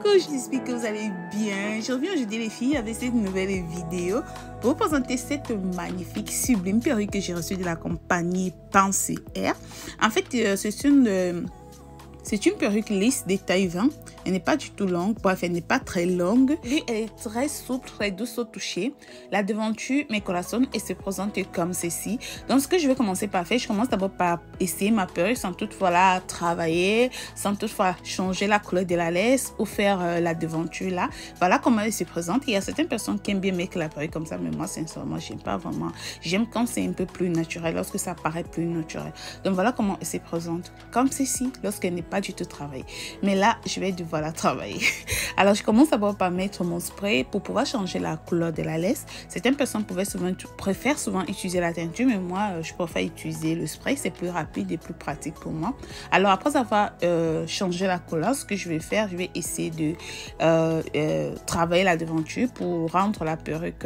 Coucou, j'espère que vous allez bien. Je reviens aujourd'hui les filles avec cette nouvelle vidéo pour vous présenter cette magnifique, sublime perruque que j'ai reçue de la compagnie Pensée Air. En fait, c'est une perruque lisse de taille 20. Elle n'est pas du tout longue. Bref, elle n'est pas très longue. Lui, elle est très souple, très douce au toucher. La devanture me collationne et se présente comme ceci. Donc, ce que je vais commencer par faire, je commence d'abord par essayer ma perruque sans toutefois la travailler, sans toutefois changer la couleur de la laisse ou faire la devanture là. Voilà comment elle se présente. Il y a certaines personnes qui aiment bien mettre la perruque comme ça, mais moi, sincèrement, j'aime pas vraiment. J'aime quand c'est un peu plus naturel, lorsque ça paraît plus naturel. Donc, voilà comment elle se présente. Comme ceci, lorsqu'elle n'est pas du tout travaillée. Mais là, je vais devoir la travailler. Alors, je commence d'abord par mettre mon spray pour pouvoir changer la couleur de la laisse. Certaines personnes préfèrent souvent utiliser la teinture, mais moi, je préfère utiliser le spray. C'est plus rapide et plus pratique pour moi. Alors, après avoir changé la couleur, ce que je vais faire, je vais essayer de travailler la devanture pour rendre la perruque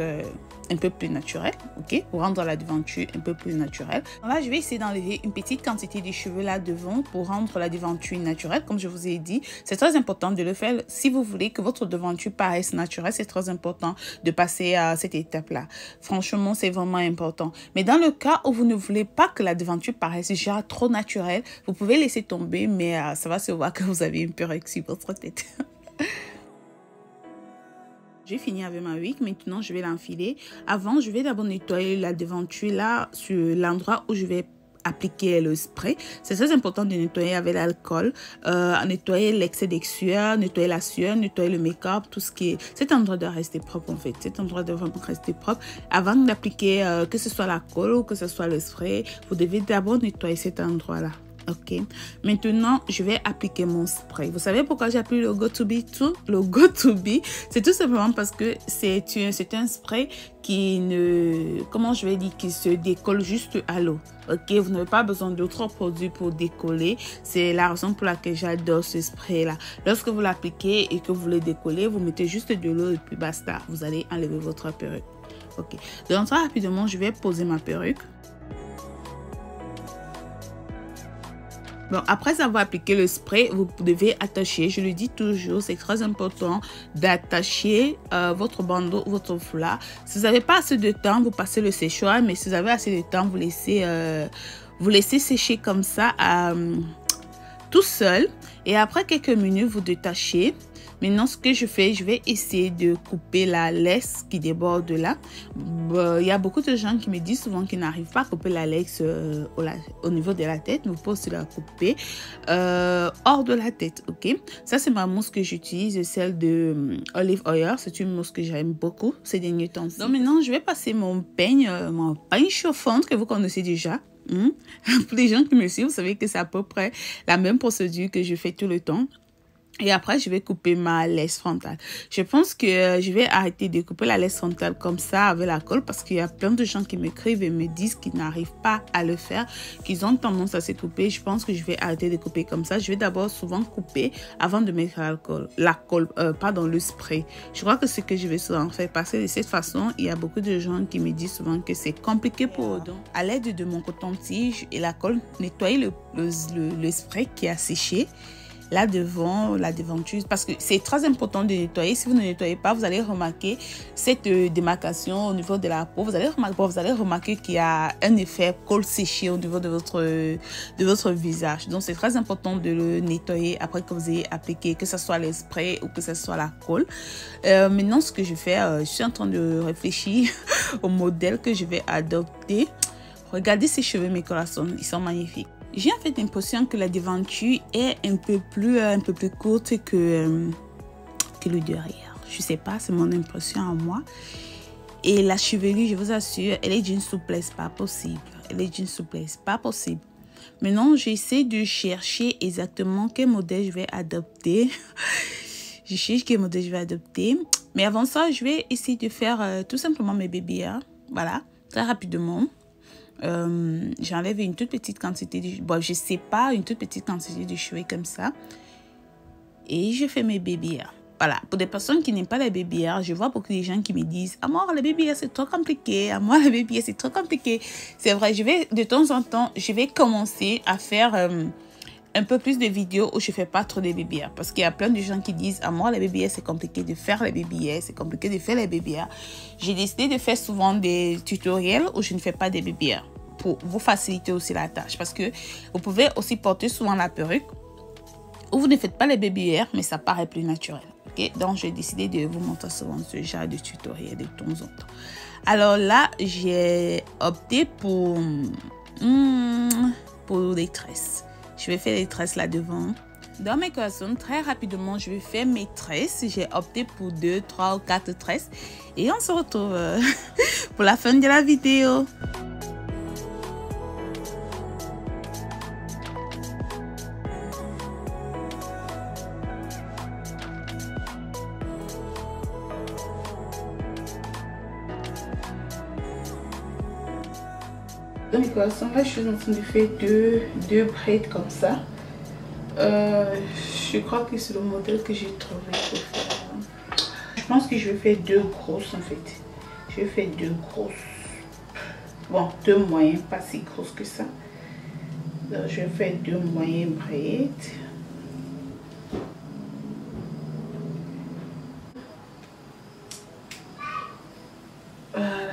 un peu plus naturelle, ok, pour rendre la devanture un peu plus naturelle. Là, je vais essayer d'enlever une petite quantité de cheveux là devant pour rendre la devanture naturelle. Comme je vous ai dit, c'est très important de le faire. Si vous voulez que votre devanture paraisse naturelle, c'est très important de passer à cette étape-là. Franchement, c'est vraiment important. Mais dans le cas où vous ne voulez pas que la devanture paraisse déjà trop naturelle, vous pouvez laisser tomber, mais ça va se voir que vous avez une perruque sur votre tête. J'ai fini avec ma wig, maintenant je vais l'enfiler. Avant, je vais d'abord nettoyer la devanture là, sur l'endroit où je vais appliquer le spray. C'est très important de nettoyer avec l'alcool, nettoyer l'excès de sueur, nettoyer la sueur, nettoyer le make-up, tout ce qui est... Cet endroit doit rester propre en fait. Cet endroit doit vraiment rester propre. Avant d'appliquer que ce soit la colle ou que ce soit le spray, vous devez d'abord nettoyer cet endroit là. Ok, maintenant je vais appliquer mon spray. Vous savez pourquoi j'applique le Got2b? Le Got2b, c'est tout simplement parce que c'est un spray qui ne, comment je vais dire, qui se décolle juste à l'eau. Ok, vous n'avez pas besoin d'autres produits pour décoller. C'est la raison pour laquelle j'adore ce spray là. Lorsque vous l'appliquez et que vous le décollez, vous mettez juste de l'eau et puis basta, vous allez enlever votre perruque. Ok, donc très rapidement je vais poser ma perruque. Bon, après avoir appliqué le spray, vous devez attacher. Je le dis toujours, c'est très important d'attacher votre bandeau, votre foulard. Si vous n'avez pas assez de temps, vous passez le séchoir. Mais si vous avez assez de temps, vous laissez sécher comme ça tout seul. Et après quelques minutes, vous détachez. Maintenant, ce que je fais, je vais essayer de couper la laisse qui déborde là. Il y a beaucoup de gens qui me disent souvent qu'ils n'arrivent pas à couper la laisse au niveau de la tête. Vous pouvez aussi la couper hors de la tête, ok? Ça, c'est ma mousse que j'utilise, celle de Olive Oil. C'est une mousse que j'aime beaucoup ces derniers temps. Donc maintenant, je vais passer mon peigne chauffante que vous connaissez déjà. Pour les gens qui me suivent, vous savez que c'est à peu près la même procédure que je fais tout le temps. Et après, je vais couper ma laisse frontale. Je pense que je vais arrêter de couper la laisse frontale comme ça avec la colle parce qu'il y a plein de gens qui m'écrivent et me disent qu'ils n'arrivent pas à le faire, qu'ils ont tendance à se couper. Je pense que je vais arrêter de couper comme ça. Je vais d'abord souvent couper avant de mettre le spray. Je crois que c'est ce que je vais souvent faire parce que de cette façon, il y a beaucoup de gens qui me disent souvent que c'est compliqué pour eux. Donc, à l'aide de mon coton-tige et la colle, nettoyer le spray qui a séché. Là devant la devanture, parce que c'est très important de nettoyer. Si vous ne nettoyez pas, vous allez remarquer cette démarcation au niveau de la peau. Vous allez remarquer qu'il y a un effet colle séché au niveau de votre visage. Donc c'est très important de le nettoyer après que vous ayez appliqué, que ce soit le spray ou que ce soit la colle. Maintenant, ce que je fais, je suis en train de réfléchir au modèle que je vais adopter. Regardez ces cheveux, mes coraçons, ils sont magnifiques. J'ai en fait l'impression que la devanture est un peu plus courte que le derrière. Je sais pas, c'est mon impression à moi. Et la chevelure, je vous assure, elle est d'une souplesse pas possible. Elle est d'une souplesse pas possible. Maintenant, j'essaie de chercher exactement quel modèle je vais adopter. Je cherche quel modèle je vais adopter. Mais avant ça, je vais essayer de faire tout simplement mes baby hairs. Voilà, très rapidement. J'enlève une toute petite quantité je sais pas, une toute petite quantité de cheveux comme ça et je fais mes baby hairs. Voilà, pour des personnes qui n'aiment pas les baby hairs, je vois beaucoup de gens qui me disent « Amor, les baby hairs c'est trop compliqué, Amor, les baby hairs c'est trop compliqué ». C'est vrai, de temps en temps, je vais commencer à faire un peu plus de vidéos où je fais pas trop de baby hair, parce qu'il y a plein de gens qui disent à moi les baby hair c'est compliqué de faire les baby hair, c'est compliqué de faire les baby hair. J'ai décidé de faire souvent des tutoriels où je ne fais pas des baby hair pour vous faciliter aussi la tâche, parce que vous pouvez aussi porter souvent la perruque où vous ne faites pas les baby hair mais ça paraît plus naturel. Okay? Donc j'ai décidé de vous montrer souvent ce genre de tutoriel de temps en temps. Alors là j'ai opté pour les tresses. Je vais faire les tresses là devant. Dans mes collations, très rapidement, je vais faire mes tresses. J'ai opté pour 2, 3 ou 4 tresses. Et on se retrouve pour la fin de la vidéo. Dans mes collations, là, je suis en train de faire deux braids comme ça. Je crois que c'est le modèle que j'ai trouvé pour faire. Je pense que je vais faire 2 grosses en fait. Je vais faire 2 grosses. Bon, 2 moyennes, pas si grosses que ça. Donc, je vais faire 2 moyennes braids. Voilà.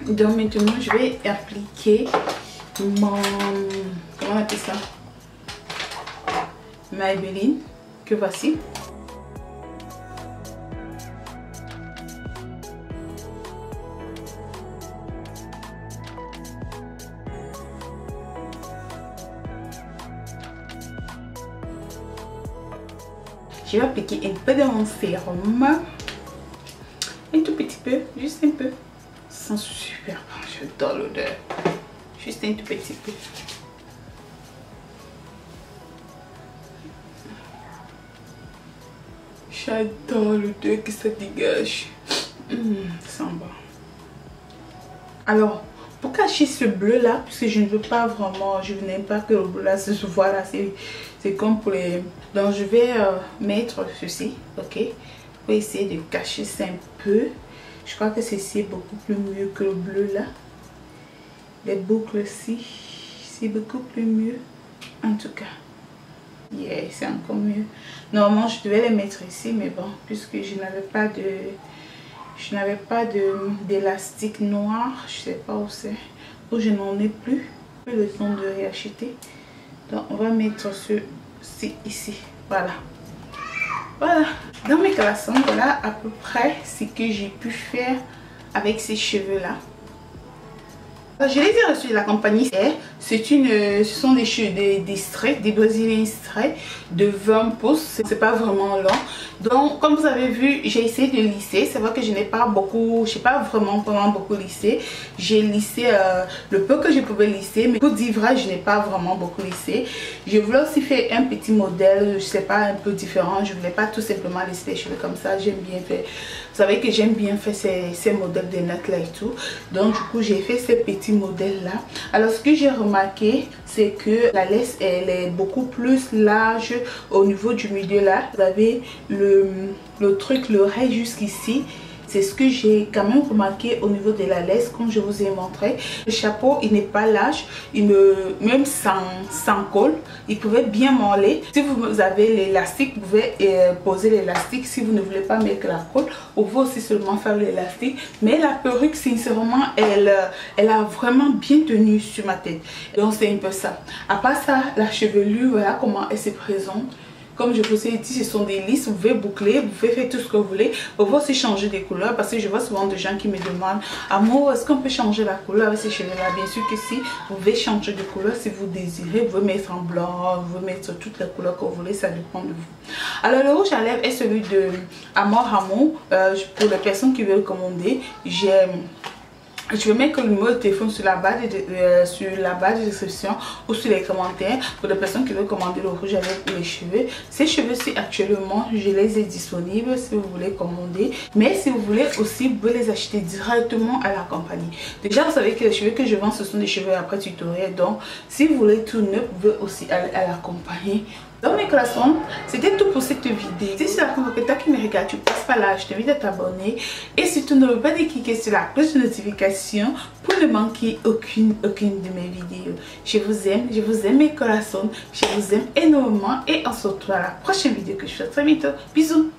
Donc maintenant je vais appliquer mon, comment on appelle ça, Maybelline, que voici. Je vais appliquer un peu de mon sérum, un tout petit peu, juste un peu. Ça sent super bon, j'adore l'odeur. Juste un tout petit peu. J'adore l'odeur que ça dégage. Ça sent bon. Alors, pour cacher ce bleu là, puisque je ne veux pas vraiment, je n'aime pas que le bleu là se voit là, c'est comme pour les... Donc je vais mettre ceci, ok, pour essayer de cacher ça un peu. Je crois que ceci est beaucoup plus mieux que le bleu là. Les boucles-ci, c'est beaucoup plus mieux. En tout cas, yeah, c'est encore mieux. Normalement, je devais les mettre ici, mais bon, puisque je n'avais pas d'élastique noir, je sais pas où c'est, où je n'en ai plus. Le temps de réacheter. Donc, on va mettre ceci ici. Voilà. Voilà. Dans mes caleçons, voilà à peu près ce que j'ai pu faire avec ces cheveux là. Je les ai reçus de la compagnie Air. Ce sont des cheveux, des straits, des Brésilien straits de 20 pouces. C'est pas vraiment long. Donc, comme vous avez vu, j'ai essayé de lisser. C'est vrai que je n'ai pas vraiment beaucoup lissé. J'ai lissé le peu que je pouvais lisser, mais pour dire vrai, je n'ai pas vraiment beaucoup lissé. Je voulais aussi faire un petit modèle, je sais pas, un peu différent. Je voulais pas tout simplement lisser les cheveux comme ça. J'aime bien faire. Vous savez que j'aime bien faire ces modèles de notes là et tout. Donc, du coup, j'ai fait ces petits modèles là. Alors, ce que j'ai remarqué, c'est que la laisse, elle est beaucoup plus large au niveau du milieu là. Vous avez le truc, l'oreille jusqu'ici. C'est ce que j'ai quand même remarqué au niveau de la laisse, comme je vous ai montré. Le chapeau, il n'est pas large, même sans col, il pouvait bien m'enlever. Si vous avez l'élastique, vous pouvez poser l'élastique. Si vous ne voulez pas mettre la colle, vous pouvez aussi seulement faire l'élastique. Mais la perruque, sincèrement, elle a vraiment bien tenu sur ma tête. Donc c'est un peu ça. À part ça, la chevelure, voilà comment elle se présente. Comme je vous ai dit, ce sont des lisses, vous pouvez boucler, vous pouvez faire tout ce que vous voulez. Vous pouvez aussi changer des couleurs parce que je vois souvent des gens qui me demandent: Amour, est-ce qu'on peut changer la couleur avec ces cheveux-là? Bien sûr que si, vous pouvez changer de couleur si vous désirez. Vous pouvez mettre en blanc, vous pouvez mettre toutes les couleurs que vous voulez, ça dépend de vous. Alors le rouge à lèvres est celui de Amor. Pour les personnes qui veulent commander, je vais mettre le numéro de téléphone sur la barre de description ou sur les commentaires pour les personnes qui veulent commander le rouge à lèvres pour les cheveux. Ces cheveux-ci actuellement, je les ai disponibles si vous voulez commander. Mais si vous voulez aussi, vous pouvez les acheter directement à la compagnie. Déjà, vous savez que les cheveux que je vends, ce sont des cheveux après tutoriel. Donc, si vous voulez tout neuf, vous pouvez aussi aller à la compagnie. Donc mes corazones, c'était tout pour cette vidéo. Si c'est la première fois que tu me regardes, tu passes par là, je t'invite à t'abonner. Et surtout, n'oublie pas de cliquer sur la cloche de notification pour ne manquer aucune de mes vidéos. Je vous aime mes corazones, je vous aime énormément et on se retrouve à la prochaine vidéo que je fais très bientôt. Bisous!